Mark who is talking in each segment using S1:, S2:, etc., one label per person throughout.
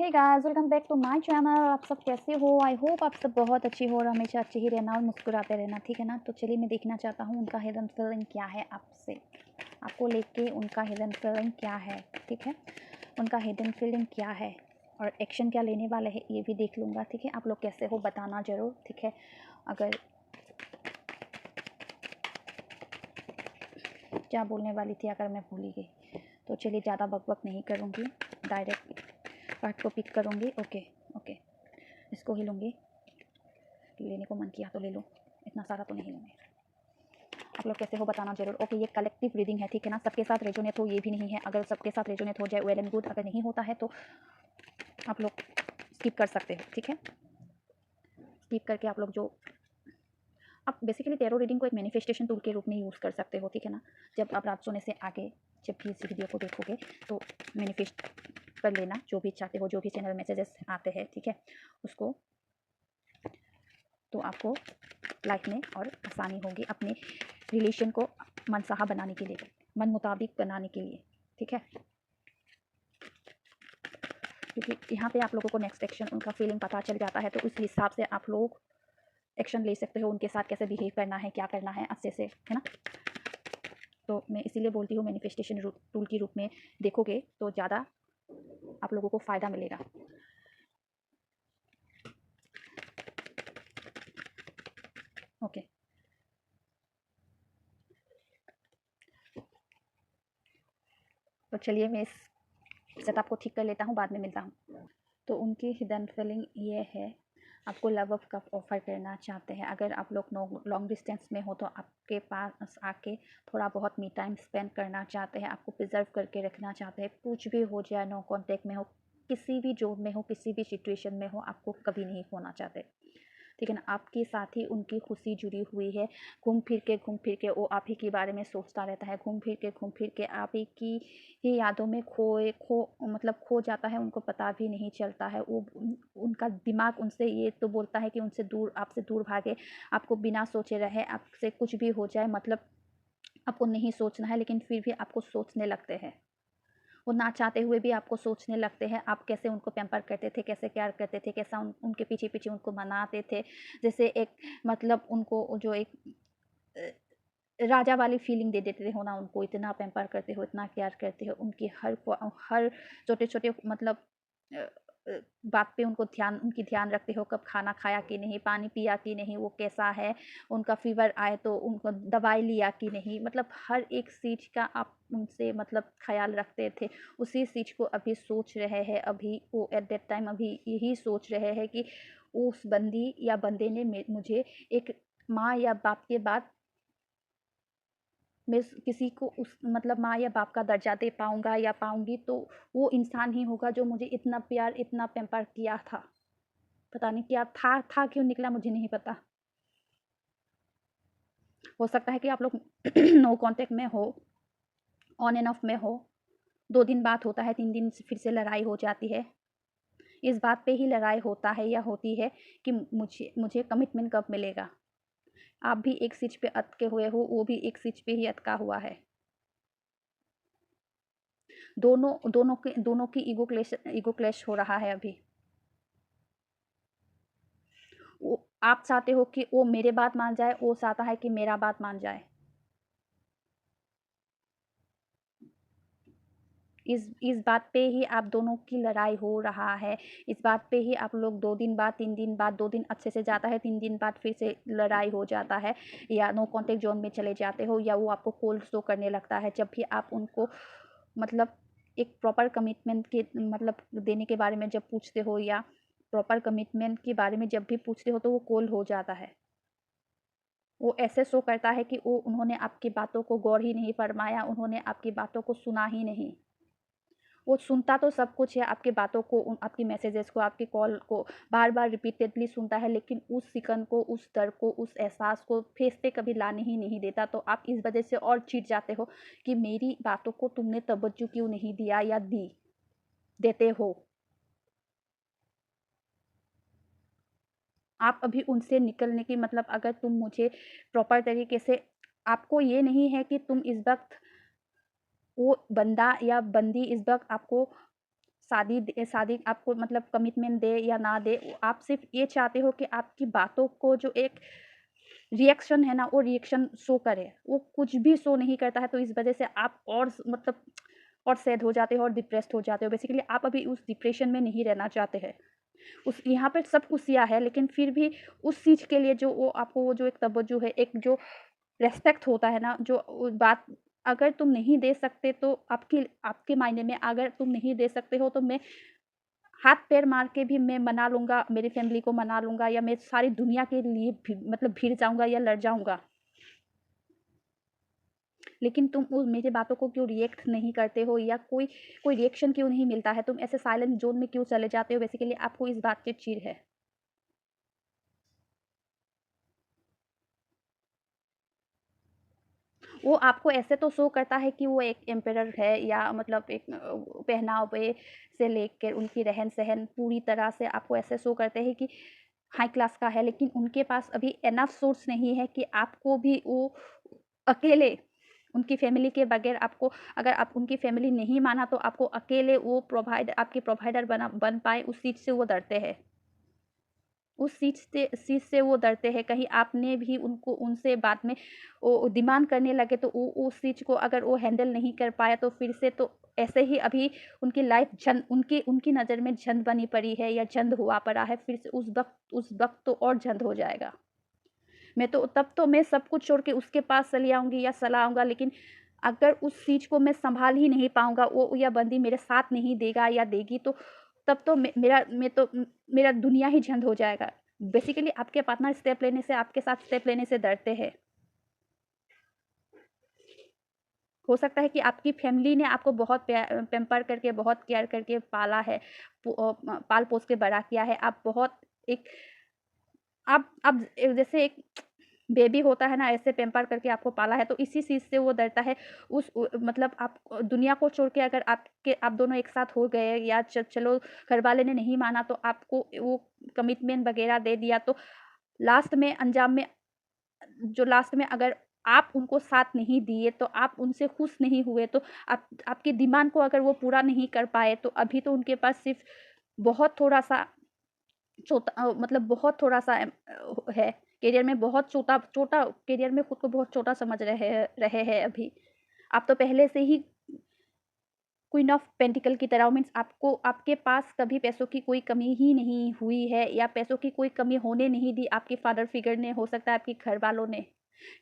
S1: Hey guys, welcome back to my channel. आप सब कैसे हो? आई होप आप सब बहुत अच्छी हो और हमेशा अच्छे ही रहना और मुस्कुराते रहना, ठीक है ना। तो चलिए मैं देखना चाहता हूँ उनका हिडन फीलिंग क्या है आपसे, आपको लेके उनका हिडन फीलिंग क्या है, ठीक है। उनका हिडन फीलिंग क्या है और एक्शन क्या लेने वाले हैं ये भी देख लूँगा, ठीक है। आप लोग कैसे हो बताना ज़रूर, ठीक है। अगर क्या बोलने वाली थी अगर मैं भूल ही गई तो चलिए ज़्यादा बकबक नहीं करूँगी, डायरेक्ट कार्ड को पिक करूँगी। ओके ओके, इसको ही लूँगी, लेने को मन किया तो ले लो, इतना सारा तो नहीं लूँगी। आप लोग कैसे हो बताना जरूर। ओके, ये कलेक्टिव रीडिंग है, ठीक है ना। सबके साथ रेजोनेट हो ये भी नहीं है, अगर सबके साथ रेजोनेट हो जाए वेल एंड गुड, अगर नहीं होता है तो आप लोग स्किप कर सकते हो, ठीक है। स्किप करके आप लोग जो आप बेसिकली टैरो रीडिंग को एक मैनिफेस्टेशन टूल के रूप में यूज़ कर सकते हो, ठीक है ना। जब आप रात सोने से आगे जब भी इस वीडियो को देखोगे तो मैनिफेस्ट कर लेना जो भी चाहते हो, जो भी चैनल मैसेजेस आते हैं, ठीक है, उसको तो आपको लाइफ में और आसानी होगी अपने रिलेशन को मनचाहा बनाने के लिए, मन मुताबिक बनाने के लिए, ठीक है। क्योंकि यहाँ पे आप लोगों को नेक्स्ट एक्शन उनका फीलिंग पता चल जाता है तो उस हिसाब से आप लोग एक्शन ले सकते हो, उनके साथ कैसे बिहेव करना है, क्या करना है अच्छे से, है ना। तो मैं इसीलिए बोलती हूँ मैनिफेस्टेशन टूल के रूप में देखोगे तो ज़्यादा आप लोगों को फ़ायदा मिलेगा। ओके, तो चलिए मैं इस सेटअप को ठीक कर लेता हूँ, बाद में मिलता हूँ। तो उनकी हिडन फीलिंग ये है, आपको लव ऑफ कप ऑफर करना चाहते हैं। अगर आप लोग लॉन्ग डिस्टेंस में हो तो आपके पास आके थोड़ा बहुत मी टाइम स्पेंड करना चाहते हैं, आपको प्रिजर्व करके रखना चाहते हैं। कुछ भी हो जाए, नो कांटेक्ट में हो, किसी भी जोन में हो, किसी भी सिचुएशन में हो, आपको कभी नहीं खोना चाहते, ठीक है ना। आपके साथ ही उनकी खुशी जुड़ी हुई है। घूम फिर के वो आप ही के बारे में सोचता रहता है, घूम फिर के आप ही की ही यादों में खो जाता है, उनको पता भी नहीं चलता है। वो उनका दिमाग उनसे ये तो बोलता है कि उनसे दूर, आपसे दूर भागे, आपको बिना सोचे रहे, आपसे कुछ भी हो जाए, मतलब आपको नहीं सोचना है, लेकिन फिर भी आपको सोचने लगते हैं। वो ना चाहते हुए भी आपको सोचने लगते हैं, आप कैसे उनको पैम्पर करते थे, कैसे प्यार करते थे, कैसा उनके पीछे पीछे उनको मनाते थे। जैसे एक मतलब उनको जो एक राजा वाली फीलिंग दे देते हो ना, उनको इतना पैम्पर करते हो, इतना केयर करते हो, उनकी हर छोटे छोटे मतलब अ, बात पे उनकी ध्यान रखते हो, कब खाना खाया कि नहीं, पानी पिया कि नहीं, वो कैसा है, उनका फीवर आए तो उनको दवाई लिया कि नहीं, मतलब हर एक चीज़ का आप उनसे मतलब ख्याल रखते थे। उसी चीज़ को अभी सोच रहे हैं, अभी वो एट दैट टाइम अभी यही सोच रहे हैं कि उस बंदी या बंदे ने मुझे एक माँ या बाप के बाद मैं किसी को उस मतलब माँ या बाप का दर्जा दे पाऊँगा या पाऊँगी तो वो इंसान ही होगा जो मुझे इतना प्यार, इतना पैम्पर किया था। पता नहीं क्या था क्यों निकला मुझे नहीं पता। हो सकता है कि आप लोग नो कॉन्टैक्ट में हो, ऑन एंड ऑफ में हो, 2 दिन बात होता है, 3 दिन से फिर से लड़ाई हो जाती है। इस बात पे ही लड़ाई होता है या होती है कि मुझे कमिटमेंट कब मिलेगा। आप भी एक चीज़ पे अटके हुए हो, वो भी एक चीज़ पे ही अटका हुआ है। दोनों की ईगो क्लैश हो रहा है अभी। वो आप चाहते हो कि वो मेरे बात मान जाए, वो चाहता है कि मेरा बात मान जाए। इस बात पे ही आप दोनों की लड़ाई हो रहा है। इस बात पे ही आप लोग 2 दिन बाद, 3 दिन बाद, 2 दिन अच्छे से जाता है, 3 दिन बाद फिर से लड़ाई हो जाता है, या नो कॉन्टैक्ट ज़ोन में चले जाते हो, या वो आपको कोल्ड शो करने लगता है। जब भी आप उनको मतलब एक प्रॉपर कमिटमेंट के मतलब देने के बारे में जब पूछते हो, या प्रॉपर कमिटमेंट के बारे में जब भी पूछते हो तो वो कोल्ड हो जाता है। वो ऐसे शो करता है कि वो उन्होंने आपकी बातों को गौर ही नहीं फरमाया, उन्होंने आपकी बातों को सुना ही नहीं। वो सुनता तो सब कुछ है, आपकी बातों को, आपकी मैसेजेस को, आपकी कॉल को बार-बार रिपीटेडली सुनता है, लेकिन उस सिकन को, उस डर को, उस एहसास को फेस पे कभी लाने ही नहीं देता। तो आप इस वजह से और चिढ़ जाते हो कि मेरी बातों को तुमने तवज्जो क्यों नहीं दिया या देते हो। आप अभी उनसे निकलने की मतलब अगर तुम मुझे प्रॉपर तरीके से, आपको ये नहीं है कि तुम इस वक़्त वो बंदा या बंदी इस वक़्त आपको शादी आपको मतलब कमिटमेंट दे या ना दे, आप सिर्फ ये चाहते हो कि आपकी बातों को जो एक रिएक्शन है ना, वो रिएक्शन शो करे। वो कुछ भी शो नहीं करता है, तो इस वजह से आप और मतलब और सैड हो जाते हो और डिप्रेस्ड हो जाते हो। बेसिकली आप अभी उस डिप्रेशन में नहीं रहना चाहते हैं। उस यहाँ पे सब खुशियाँ है, लेकिन फिर भी उस चीज़ के लिए जो वो आपको वो जो एक तवज्जो है, एक जो रिस्पेक्ट होता है ना, जो बात अगर तुम नहीं दे सकते तो आपके मायने में अगर तुम नहीं दे सकते हो तो मैं हाथ पैर मार के भी मैं मना लूँगा, मेरी फैमिली को मना लूँगा, या मैं सारी दुनिया के लिए मतलब भिड़ जाऊँगा या लड़ जाऊँगा। लेकिन तुम मेरी बातों को क्यों रिएक्ट नहीं करते हो, या कोई रिएक्शन क्यों नहीं मिलता है? तुम ऐसे साइलेंट ज़ोन में क्यों चले जाते हो? बेसिकली आपको इस बात की चिढ़ है। वो आपको ऐसे तो शो करता है कि वो एक एम्परर है, या मतलब एक पहनावे से लेकर उनकी रहन-सहन पूरी तरह से आपको ऐसे शो करते हैं कि हाई क्लास का है, लेकिन उनके पास अभी इनफ सोर्स नहीं है कि आपको भी वो अकेले उनकी फैमिली के बगैर आपको, अगर आप उनकी फैमिली नहीं माना तो आपको अकेले वो आपके प्रोवाइडर बन पाए, उस चीज़ से वो डरते हैं। उस चीज़ से वो डरते हैं, कहीं आपने भी उनसे बाद में वो डिमांड करने लगे तो वो उस चीज़ को अगर वो हैंडल नहीं कर पाया तो फिर से तो ऐसे ही अभी उनकी लाइफ झंड उनकी उनकी नज़र में झंड बनी पड़ी है या झंड हुआ पड़ा है, फिर से उस वक़्त तो और झंड हो जाएगा। मैं तो तब तो मैं सब कुछ छोड़ के उसके पास चली आऊँगी या चला आऊँगा, लेकिन अगर उस चीज़ को मैं सँभाल ही नहीं पाऊँगा, वो या बंदी मेरे साथ नहीं देगा या देगी, तो तब तो मेरा दुनिया ही झंड हो जाएगा। बेसिकली आपके पार्टनर स्टेप लेने से, आपके साथ स्टेप लेने से डरते हैं। हो सकता है कि आपकी फैमिली ने आपको बहुत पैम्पर करके, बहुत केयर करके पाला है, पाल-पोस के बड़ा किया है। आप बहुत एक आप जैसे एक बेबी होता है ना, ऐसे पैम्पर करके आपको पाला है, तो इसी चीज़ से वो डरता है। मतलब आप दुनिया को छोड़ के अगर आप दोनों एक साथ हो गए, या चलो घरवाले ने नहीं माना तो आपको वो कमिटमेंट वगैरह दे दिया, तो लास्ट में अंजाम में लास्ट में अगर आप उनको साथ नहीं दिए, तो आप उनसे खुश नहीं हुए, तो आपकी डिमांड को अगर वो पूरा नहीं कर पाए, तो अभी तो उनके पास सिर्फ़ बहुत थोड़ा-सा मतलब बहुत थोड़ा-सा है, करियर में बहुत छोटा छोटा करियर में खुद को बहुत छोटा समझ रहे हैं अभी। आप तो पहले से ही क्वीन ऑफ पेंटिकल की तरह हो, मीन्स आपके पास कभी पैसों की कोई कमी ही नहीं हुई है, या पैसों की कोई कमी होने नहीं दी आपके फादर फिगर ने, हो सकता है आपके घरवालों ने।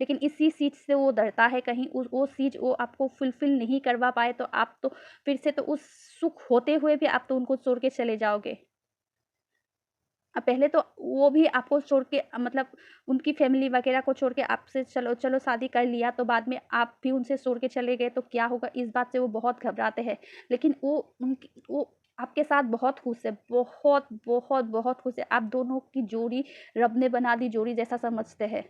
S1: लेकिन इसी चीज़ से वो डरता है, कहीं उस वो चीज़ वो आपको फुलफ़िल नहीं करवा पाए, तो आप तो फिर से तो उस सुख होते हुए भी आप तो उनको छोड़ के चले जाओगे। पहले तो वो भी आपको छोड़ के मतलब उनकी फैमिली वगैरह को छोड़ के आपसे चलो चलो शादी कर लिया, तो बाद में आप भी उनसे छोड़ के चले गए तो क्या होगा, इस बात से वो बहुत घबराते हैं। लेकिन वो आपके साथ बहुत खुश है, बहुत, बहुत, बहुत खुश है। आप दोनों की जोड़ी रब ने बना दी जोड़ी जैसा समझते हैं।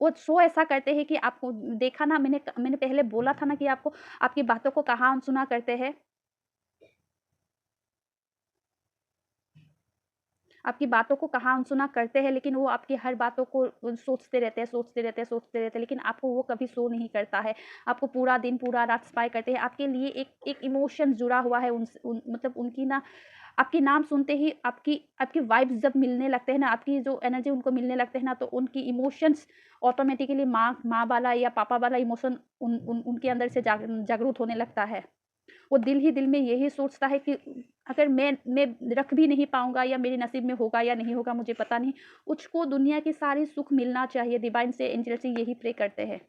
S1: वो शो ऐसा करते हैं कि आपको देखा ना, मैंने पहले बोला था ना कि आपको आपकी बातों को कहाँ अनसुना करते हैं। आपकी बातों को कहाँ अनसुना करते हैं, लेकिन वो आपकी हर बातों को सोचते रहते हैं, सोचते रहते हैं, सोचते रहते हैं, लेकिन आपको वो कभी शो नहीं करता है। आपको पूरा दिन, पूरा रात स्पाई करते हैं। आपके लिए एक इमोशन जुड़ा हुआ है मतलब उनकी ना, आपके नाम सुनते ही आपकी आपकी वाइब्स जब मिलने लगते हैं ना, आपकी जो एनर्जी उनको मिलने लगते हैं ना, तो उनकी इमोशंस ऑटोमैटिकली माँ वाला या पापा वाला इमोशन उनके अंदर से जागरूक होने लगता है। वो दिल ही दिल में यही सोचता है कि अगर मैं रख भी नहीं पाऊँगा, या मेरे नसीब में होगा या नहीं होगा मुझे पता नहीं, उसको दुनिया की सारी सुख मिलना चाहिए, डिवाइन से, एंजल से यही प्रे करते हैं।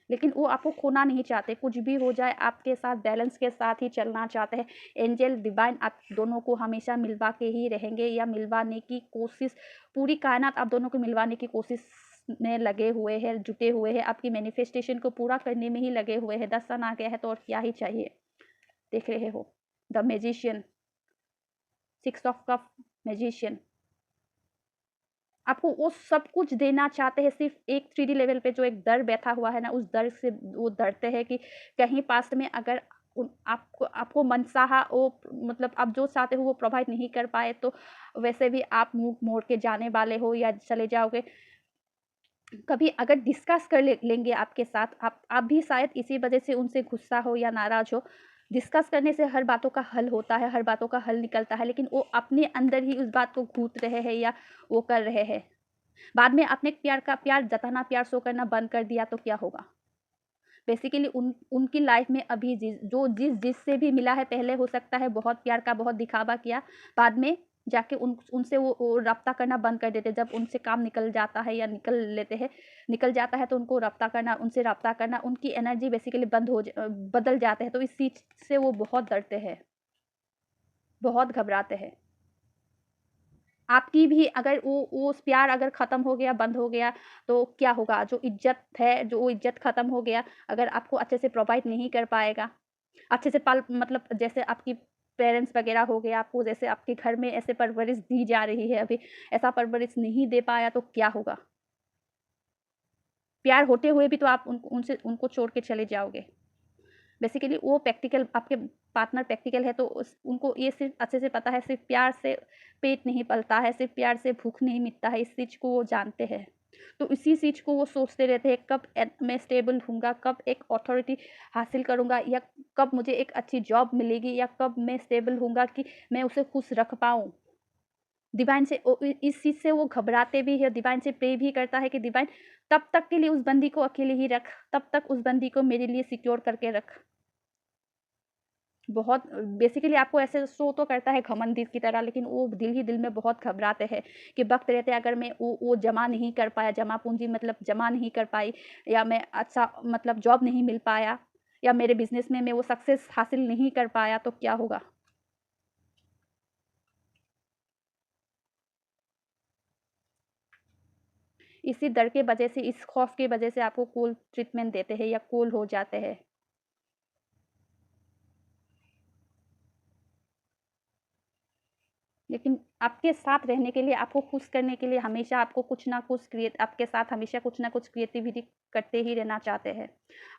S1: लेकिन वो आपको खोना नहीं चाहते, कुछ भी हो जाए आपके साथ बैलेंस के साथ ही चलना चाहते हैं। एंजल, डिवाइन आप दोनों को हमेशा मिलवा के ही रहेंगे, या मिलवाने की कोशिश, पूरी कायनात आप दोनों को मिलवाने की कोशिश में लगे हुए हैं, जुटे हुए हैं, आपकी मैनिफेस्टेशन को पूरा करने में ही लगे हुए हैं। 10 सन आ गया है तो और क्या ही चाहिए। देख रहे हो the magician, 6 of cup magician. आपको वो सब कुछ देना चाहते हैं, सिर्फ़ एक 3D लेवल पे जो एक डर बैठा हुआ है ना, उस डर से वो डरते हैं कि कहीं पास्ट में अगर आपको आपको मनचाहा वो मतलब आप जो चाहते हो वो प्रोवाइड नहीं कर पाए, तो वैसे भी आप मुँह मोड़ के जाने वाले हो या चले जाओगे। कभी अगर डिस्कस कर लेंगे आपके साथ, आप भी शायद इसी वजह से उनसे गुस्सा हो या नाराज़ हो। डिस्कस करने से हर बातों का हल होता है, हर बातों का हल निकलता है, लेकिन वो अपने अंदर ही उस बात को घूट रहे हैं या वो कर रहे हैं। बाद में आपने प्यार जताना, प्यार शो करना बंद कर दिया तो क्या होगा? बेसिकली उनकी लाइफ में अभी जिससे भी मिला है, पहले हो सकता है बहुत प्यार का बहुत दिखावा किया, बाद में जाके उनसे वो राब्ता करना बंद कर देते। जब उनसे काम निकल जाता है या निकल जाता है, तो उनको उनसे राब्ता करना, उनकी एनर्जी बेसिकली बदल जाते हैं। तो इस चीज़ से वो बहुत डरते हैं, बहुत घबराते हैं। आपकी भी अगर वो उस प्यार अगर ख़त्म हो गया, बंद हो गया, तो क्या होगा? जो इज़्ज़त है, जो वो इज़्ज़त ख़त्म हो गया, अगर आपको अच्छे से प्रोवाइड नहीं कर पाएगा, अच्छे से पाल मतलब जैसे आपकी पेरेंट्स वग़ैरह हो गए, आपको जैसे आपके घर में ऐसे परवरिश दी जा रही है अभी, ऐसा परवरिश नहीं दे पाया तो क्या होगा? प्यार होते हुए भी तो आप उनको छोड़ के चले जाओगे। बेसिकली वो प्रैक्टिकल आपके पार्टनर प्रैक्टिकल है, तो उनको ये सिर्फ अच्छे से पता है, सिर्फ प्यार से पेट नहीं पलता है, सिर्फ प्यार से भूख नहीं मिटता है, इस चीज़ को वो जानते हैं। तो इसी चीज़ को वो सोचते रहते हैं, कब मैं स्टेबल होऊंगा, कब एक अथॉरिटी हासिल करूंगा, या कब मुझे एक अच्छी जॉब मिलेगी, या कब मैं स्टेबल होऊंगा कि मैं उसे खुश रख पाऊँ। डिवाइन से इस चीज़ से वो घबराते भी है, डिवाइन से प्रे भी करता है कि डिवाइन तब तक के लिए उस बंदी को अकेले ही रख, तब तक उस बंदी को मेरे लिए सिक्योर करके रख। बहुत बेसिकली आपको ऐसे शो तो करता है घमंडी की तरह, लेकिन वो दिल ही दिल में बहुत घबराते हैं कि वक़्त रहते अगर मैं वो जमा नहीं कर पाया, जमा पूँजी मतलब जमा नहीं कर पाई, या मैं अच्छा मतलब जॉब नहीं मिल पाया, या मेरे बिज़नेस में मैं वो सक्सेस हासिल नहीं कर पाया तो क्या होगा? इसी डर के वजह से, इस खौफ की वजह से आपको कोल्ड ट्रीटमेंट देते हैं या कोल्ड हो जाते हैं। लेकिन आपके साथ रहने के लिए, आपको खुश करने के लिए हमेशा आपको कुछ ना कुछ आपके साथ हमेशा कुछ ना कुछ क्रिएटिविटी करते ही रहना चाहते हैं।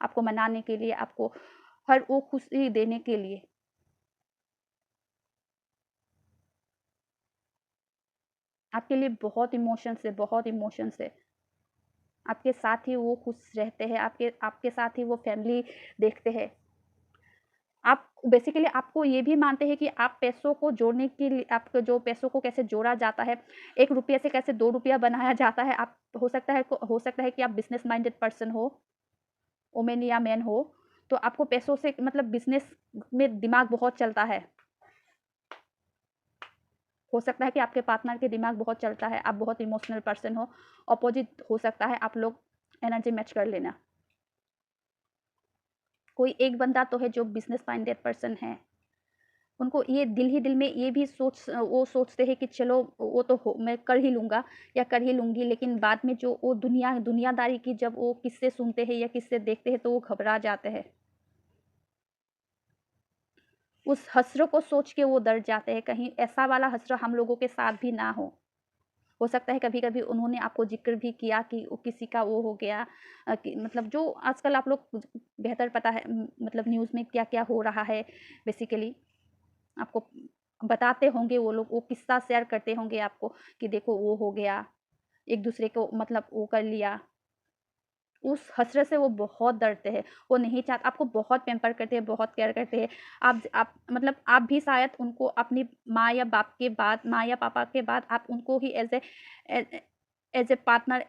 S1: आपको मनाने के लिए, आपको हर वो खुशी देने के लिए। आपके लिए बहुत इमोशंस है। आपके साथ ही वो खुश रहते हैं, आपके आपके साथ ही वो फैमिली देखते हैं। आप बेसिकली आपको ये भी मानते हैं कि आप पैसों को जोड़ने के लिए, आपको जो पैसों को कैसे जोड़ा जाता है, ₹1 से कैसे ₹2 बनाया जाता है। आप हो सकता है कि आप बिज़नेस माइंडेड पर्सन हो, वुमेन या मैन हो, तो आपको पैसों से मतलब बिज़नेस में दिमाग बहुत चलता है। हो सकता है कि आपके पार्टनर के दिमाग बहुत चलता है, आप बहुत इमोशनल पर्सन हो, अपोज़िट हो सकता है, आप लोग एनर्जी मैच कर लेना। कोई एक बंदा तो है जो बिज़नेस माइंडेड पर्सन है। उनको ये दिल ही दिल में ये भी वो सोचते हैं कि चलो वो तो हो मैं कर ही लूँगा या कर ही लूँगी, लेकिन बाद में जो वो दुनियादारी की जब वो किस्से सुनते हैं या किस्से देखते हैं, तो वो घबरा जाते हैं। उस हसरत को सोच के वो डर जाते हैं, कहीं ऐसा वाला हसरत हम लोगों के साथ भी ना हो। हो सकता है कभी-कभी उन्होंने आपको ज़िक्र भी किया कि वो किसी का वो हो गया, कि मतलब जो आजकल आप लोग बेहतर पता है, मतलब न्यूज़ में क्या-क्या हो रहा है बेसिकली। आपको बताते होंगे वो लोग, वो किस्सा शेयर करते होंगे आपको कि देखो वो हो गया, एक-दूसरे को मतलब वो कर लिया। उस हसरत से वो बहुत डरते हैं, वो नहीं चाहते, आपको बहुत पैम्पर करते हैं, बहुत केयर करते हैं। आप मतलब आप भी शायद उनको अपनी माँ या पापा के बाद आप उनको ही ए एज़ ए पार्टनर,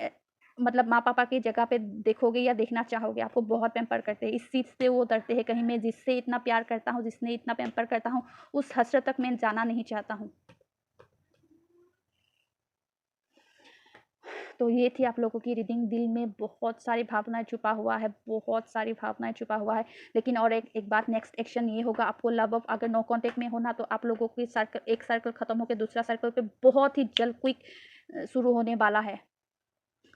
S1: मतलब माँ-पापा की जगह पे देखोगे या देखना चाहोगे, आपको बहुत पैम्पर करते हैं। इस चीज़ से वो डरते हैं, कहीं मैं जिससे इतना प्यार करता हूँ, जिसने इतना पैम्पर करता हूँ, उस हसरत तक मैं जाना नहीं चाहता हूँ। तो ये थी आप लोगों की रीडिंग। दिल में बहुत सारी भावनाएँ छुपा हुआ है, बहुत सारी भावनाएँ छुपा हुआ है। लेकिन और एक एक बात, नेक्स्ट एक्शन ये होगा, आपको लव अफ अगर नो कॉन्टैक्ट में होना, तो आप लोगों की सर्कल, एक सर्कल खत्म होके दूसरा सर्कल पे बहुत ही जल्द क्विक शुरू होने वाला है।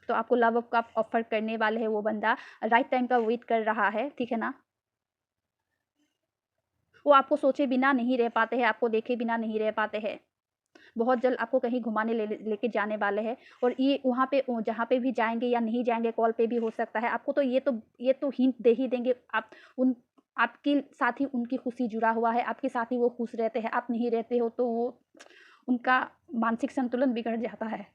S1: तो आपको लव अफ का ऑफ़र करने वाले है वो बंदा, राइट टाइम का वेट कर रहा है, ठीक है ना? वो आपको सोचे बिना नहीं रह पाते हैं, आपको देखे बिना नहीं रह पाते हैं। बहुत जल्द आपको कहीं घुमाने लेके जाने वाले हैं, और ये वहाँ पे जहाँ पे भी जाएँगे या नहीं जाएँगे, कॉल पे भी हो सकता है। आपको तो ये तो हिंट दे ही देंगे, आप उन आपके साथ ही उनकी खुशी जुड़ा हुआ है, आपके साथ ही वो खुश रहते हैं, आप नहीं रहते हो तो वो उनका मानसिक संतुलन बिगड़ जाता है।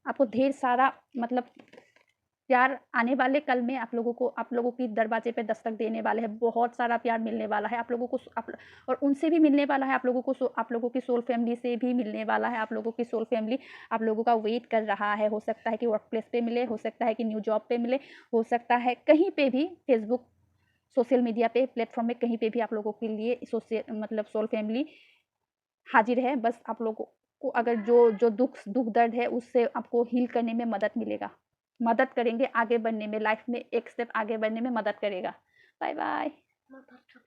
S1: आपको ढेर सारा मतलब प्यार आने वाले कल में आप लोगों की दरवाजे पे दस्तक देने वाले हैं, बहुत सारा प्यार मिलने वाला है आप लोगों को और उनसे भी मिलने वाला है, आप लोगों की सोल फैमिली से भी मिलने वाला है। आप लोगों की सोल फैमिली आप लोगों का वेट कर रहा है। हो सकता है कि वर्क प्लेस पे मिले, हो सकता है कि न्यू जॉब पे मिले, हो सकता है कहीं पे भी, फेसबुक, सोशल मीडिया पे, प्लेटफॉर्म में कहीं पे भी आप लोगों के लिए मतलब सोल फैमिली हाजिर है। बस आप लोगों को अगर जो दुख दर्द है उससे आपको हील करने में मदद मिलेगा, मदद करेंगे आगे बढ़ने में, लाइफ में एक स्टेप आगे बढ़ने में मदद करेगा। Bye bye.